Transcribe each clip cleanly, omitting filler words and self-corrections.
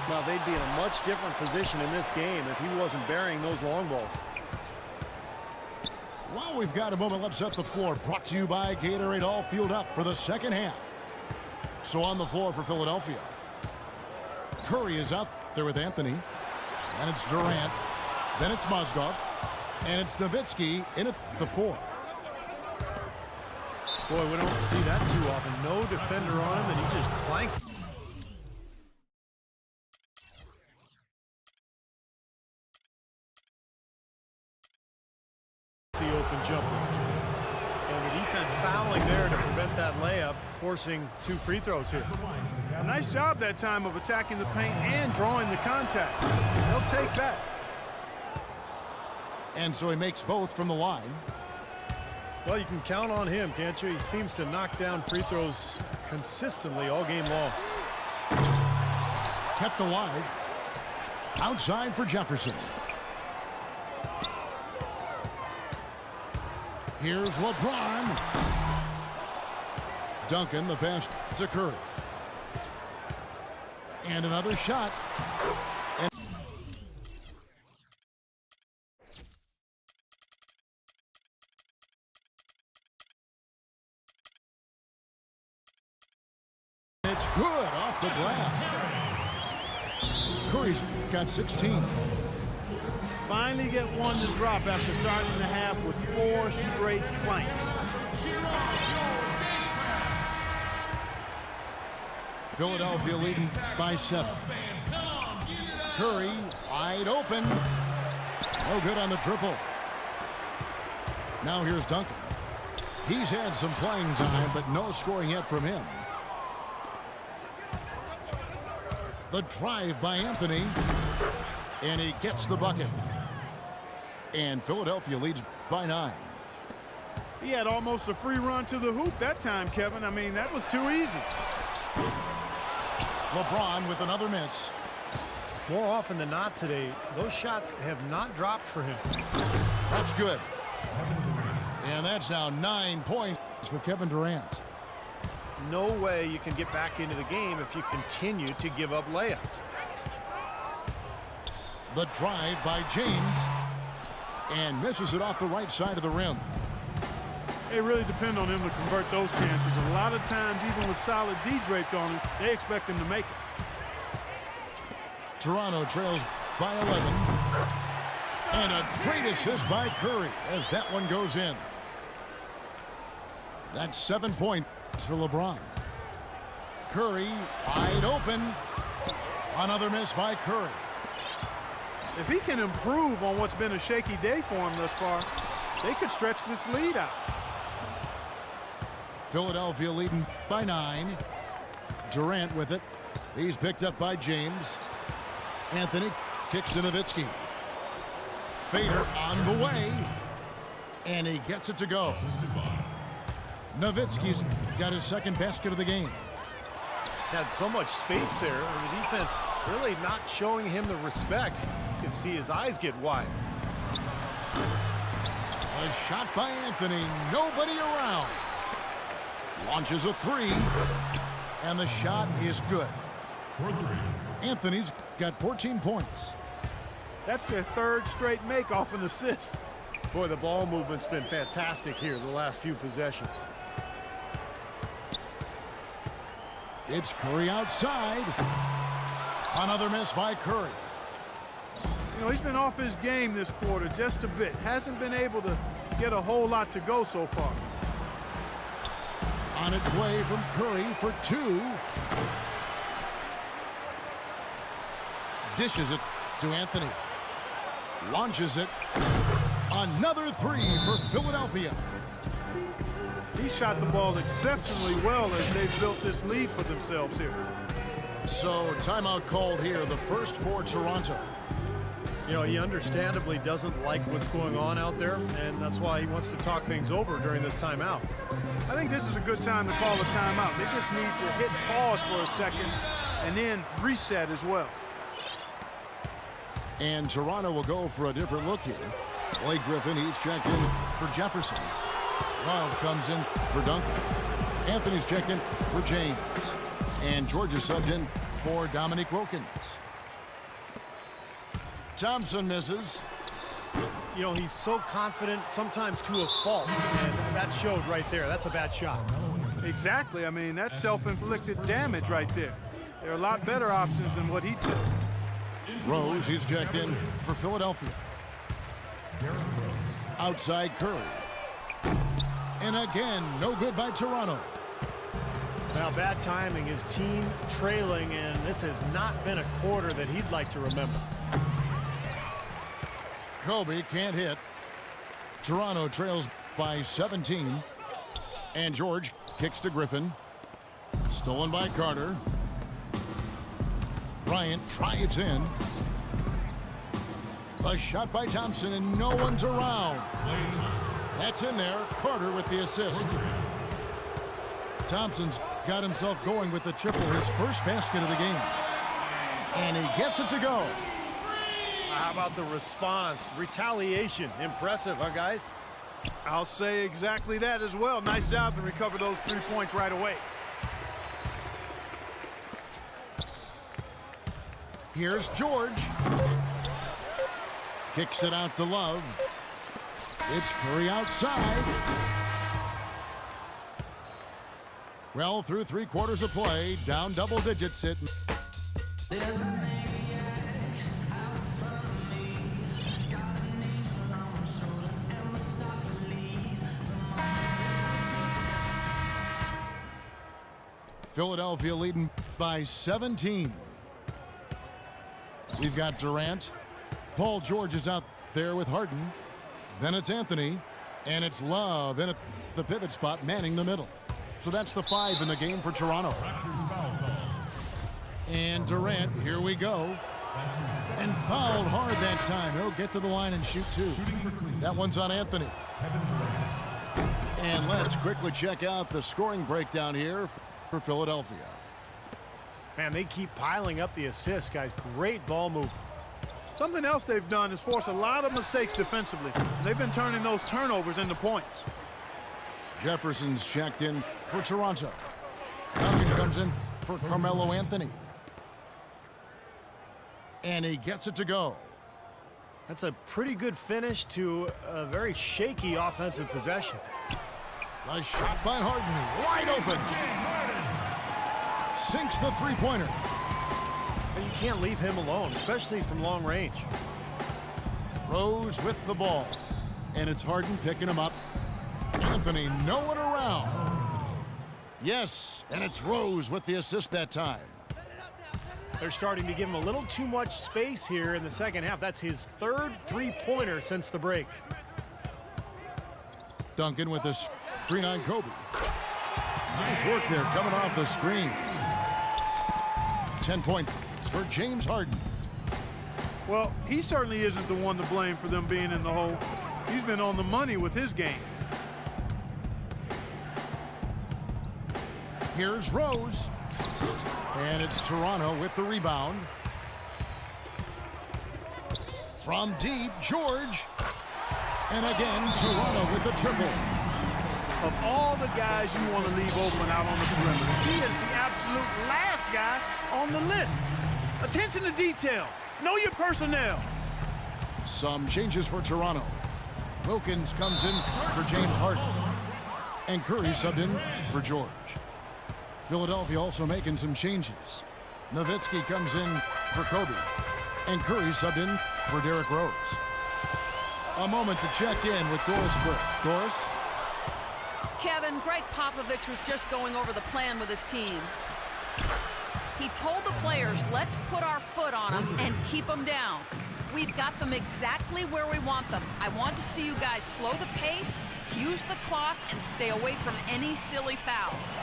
Well, they'd be in a much different position in this game if he wasn't burying those long balls. Well, we've got a moment. Let's set the floor. Brought to you by Gatorade. All fueled up for the second half. So on the floor for Philadelphia, Curry is out there with Anthony. And it's Durant. Then it's Mozgov. And it's Nowitzki in at the 4. Boy, we don't see that too often. No defender on him, and he just clanks. The open jumper. And the defense fouling there to prevent that layup, forcing 2 free throws here. Nice job that time of attacking the paint and drawing the contact. They'll take that. And so he makes both from the line. Well, you can count on him, can't you? He seems to knock down free throws consistently all game long. Kept alive. Outside for Jefferson. Here's LeBron. Duncan, the pass to Curry. And another shot. And it's good off the glass. Curry's got 16. Finally get one to drop after starting the half with 4 straight flanks. Philadelphia leading by 7. Curry wide open. No good on the triple. Now here's Duncan. He's had some playing time, but no scoring yet from him. The drive by Anthony. And he gets the bucket. And Philadelphia leads by 9. He had almost a free run to the hoop that time, Kevin. I mean, that was too easy. LeBron with another miss. More often than not today, those shots have not dropped for him. That's good. And that's now 9 points for Kevin Durant. No way you can get back into the game if you continue to give up layups. The drive by James. And misses it off the right side of the rim. They really depend on him to convert those chances. A lot of times, even with solid D draped on him, they expect him to make it. Toronto trails by 11. And a great assist by Curry as that one goes in. That's 7 points for LeBron. Curry wide open. Another miss by Curry. If he can improve on what's been a shaky day for him thus far, they could stretch this lead out. Philadelphia leading by 9. Durant with it. He's picked up by James. Anthony kicks to Nowitzki. Fader on the way. And he gets it to go. Nowitzki's got his second basket of the game. Had so much space there, and the defense really not showing him the respect. You can see his eyes get wide. A shot by Anthony. Nobody around. Launches a 3. And the shot is good. Anthony's got 14 points. That's their 3rd straight make off an assist. Boy, the ball movement's been fantastic here the last few possessions. It's Curry outside. Another miss by Curry. You know, he's been off his game this quarter just a bit. Hasn't been able to get a whole lot to go so far. On its way from Curry for 2. Dishes it to Anthony. Launches it. Another 3 for Philadelphia. He shot the ball exceptionally well as they've built this lead for themselves here. So timeout called here, the first for Toronto. You know, he understandably doesn't like what's going on out there, and that's why he wants to talk things over during this timeout. I think this is a good time to call a timeout. They just need to hit pause for a second and then reset as well. And Toronto will go for a different look here. Blake Griffin, he's checked in for Jefferson. Love comes in for Duncan. Anthony's checked in for James. And Georgia subbed in for Dominique Wilkins. Thompson misses. You know, he's so confident, sometimes to a fault, and that showed right there. That's a bad shot. Exactly. I mean, that's self-inflicted damage right there. There are a lot better options than what he took. Rose, he's checked in for Philadelphia. Outside Curry. And again, no good by Toronto. Now, bad timing. His team trailing, and this has not been a quarter that he'd like to remember. Kobe can't hit. Toronto trails by 17. And George kicks to Griffin. Stolen by Carter. Bryant drives in. A shot by Thompson, and no one's around. That's in there. Carter with the assist. Thompson's got himself going with the triple, his first basket of the game. And he gets it to go. How about the response? Retaliation. Impressive, huh, guys? I'll say exactly that as well. Nice job to recover those 3 points right away. Here's George. Kicks it out to Love. It's Curry outside. Well, through 3 quarters of play, down double digits it. Philadelphia leading by 17. We've got Durant. Paul George is out there with Harden. Then it's Anthony. And it's Love in at the pivot spot, manning the middle. So that's the 5 in the game for Toronto. And Durant, here we go. And fouled hard that time. He'll get to the line and shoot 2. That one's on Anthony. And let's quickly check out the scoring breakdown here for Philadelphia. Man, they keep piling up the assists, guys. Great ball movement. Something else they've done is force a lot of mistakes defensively. They've been turning those turnovers into points. Jefferson's checked in for Toronto. Duncan comes in for Carmelo Anthony. And he gets it to go. That's a pretty good finish to a very shaky offensive possession. A shot by Harden, wide open. Sinks the three-pointer. And you can't leave him alone, especially from long range. Rose with the ball. And it's Harden picking him up. Anthony, no one around. Yes, and it's Rose with the assist that time. They're starting to give him a little too much space here in the second half. That's his 3rd three-pointer since the break. Duncan with a screen on Kobe. Nice work there coming off the screen. 10 points for James Harden. Well, he certainly isn't the one to blame for them being in the hole. He's been on the money with his game. Here's Rose. And it's Toronto with the rebound. From deep, George. And again, Toronto with the triple. Of all the guys you want to leave open out on the perimeter, he is the absolute last guy on the list. Attention to detail. Know your personnel. Some changes for Toronto. Wilkins comes in for James Harden. And Curry subbed in for George. Philadelphia also making some changes. Nowitzki comes in for Kobe. And Curry subbed in for Derrick Rose. A moment to check in with Doris Burke. Doris? Kevin, Greg Popovich was just going over the plan with his team. He told the players, let's put our foot on them and keep them down. We've got them exactly where we want them. I want to see you guys slow the pace, use the clock, and stay away from any silly fouls.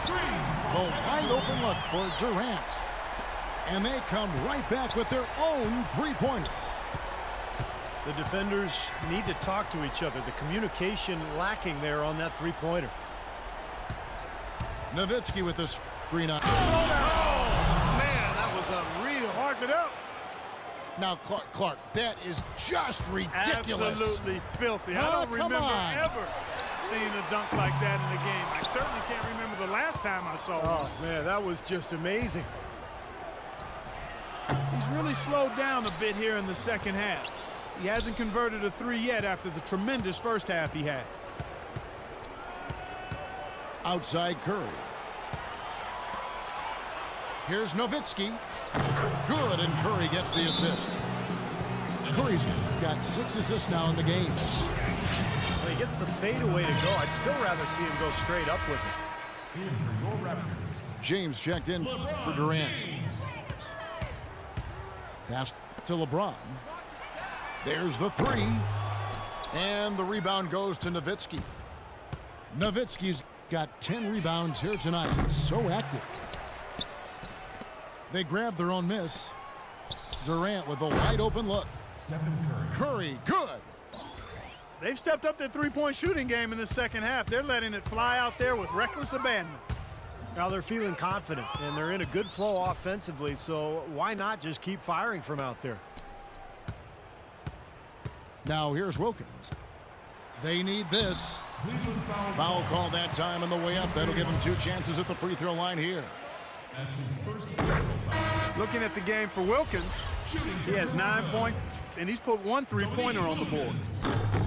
A wide open look for Durant. And they come right back with their own three-pointer. The defenders need to talk to each other. The communication lacking there on that three-pointer. Nowitzki with the screen on. Oh, man, that was a real hard it up. Now, Clark, that is just ridiculous. Absolutely filthy. I don't remember ever seeing a dunk like that in the game. I certainly can't remember the last time I saw one. Oh, man, that was just amazing. He's really slowed down a bit here in the second half. He hasn't converted a three yet after the tremendous first half he had. Outside Curry. Here's Nowitzki. Good, and Curry gets the assist. Curry's got 6 assists now in the game. Well, he gets the fadeaway to go. I'd still rather see him go straight up with it. James checked in for Durant. Pass to LeBron. There's the three. And the rebound goes to Nowitzki. Nowitzki's got 10 rebounds here tonight. So active. They grab their own miss. Durant with a wide open look. Curry, good. They've stepped up their three-point shooting game in the second half. They're letting it fly out there with reckless abandon. Now they're feeling confident, and they're in a good flow offensively, so why not just keep firing from out there? Now here's Wilkins. They need this. Foul call that time on the way up. That'll give them 2 chances at the free throw line here. Looking at the game for Wilkins, he has 9 points, and he's put 1 3-pointer on the board.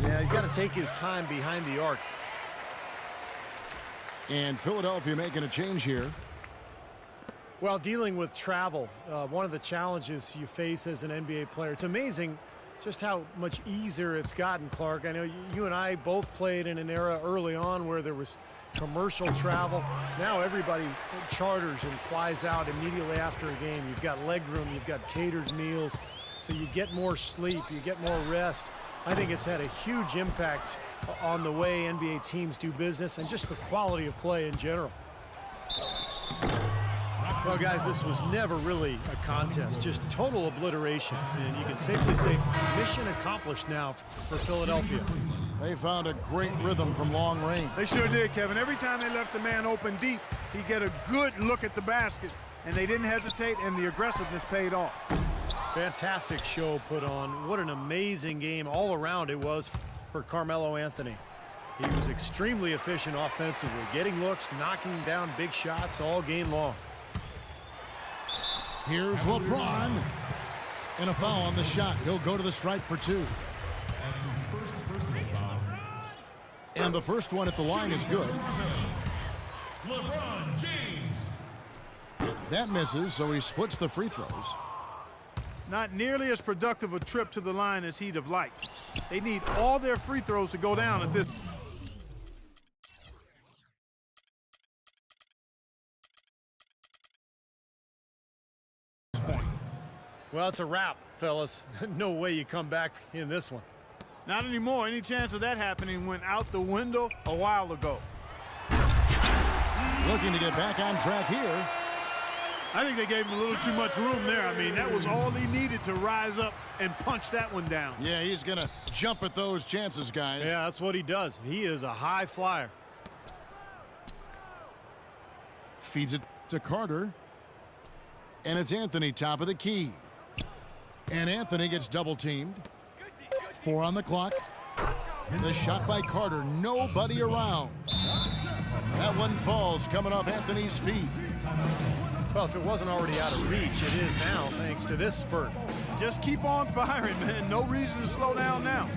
Yeah, he's got to take his time behind the arc. And Philadelphia making a change here. Well, dealing with travel, one of the challenges you face as an NBA player. It's amazing just how much easier it's gotten, Clark. I know you and I both played in an era early on where there was commercial travel. Now everybody charters and flies out immediately after a game. You've got leg room, you've got catered meals, so you get more sleep, you get more rest. I think it's had a huge impact on the way NBA teams do business and just the quality of play in general. Well, guys, this was never really a contest, just total obliteration. And you can safely say mission accomplished now for Philadelphia. They found a great rhythm from long range. They sure did, Kevin. Every time they left the man open deep, he'd get a good look at the basket. And they didn't hesitate, and the aggressiveness paid off. Fantastic show put on. What an amazing game all around it was for Carmelo Anthony. He was extremely efficient offensively, getting looks, knocking down big shots all game long. Here's LeBron. And a foul on the shot. He'll go to the stripe for 2. And the first one at the line is good. LeBron James. That misses, so he splits the free throws. Not nearly as productive a trip to the line as he'd have liked. They need all their free throws to go down at this. Well, it's a wrap, fellas. No way you come back in this one. Not anymore. Any chance of that happening went out the window a while ago. Looking to get back on track here. I think they gave him a little too much room there. I mean, that was all he needed to rise up and punch that one down. Yeah, he's going to jump at those chances, guys. Yeah, that's what he does. He is a high flyer. Feeds it to Carter. And it's Anthony top of the key. And Anthony gets double-teamed. 4 on the clock. The shot by Carter. Nobody around. That one falls coming off Anthony's feet. Well, if it wasn't already out of reach, it is now thanks to this spurt. Just keep on firing, man. No reason to slow down now.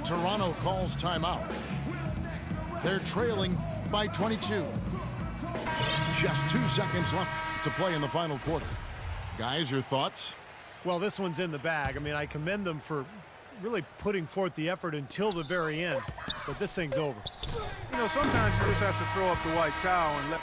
Toronto calls timeout. They're trailing by 22. Just 2 seconds left to play in the final quarter. Guys, your thoughts? Well, this one's in the bag. I mean, I commend them for really putting forth the effort until the very end. But this thing's over. You know, sometimes you just have to throw up the white towel and let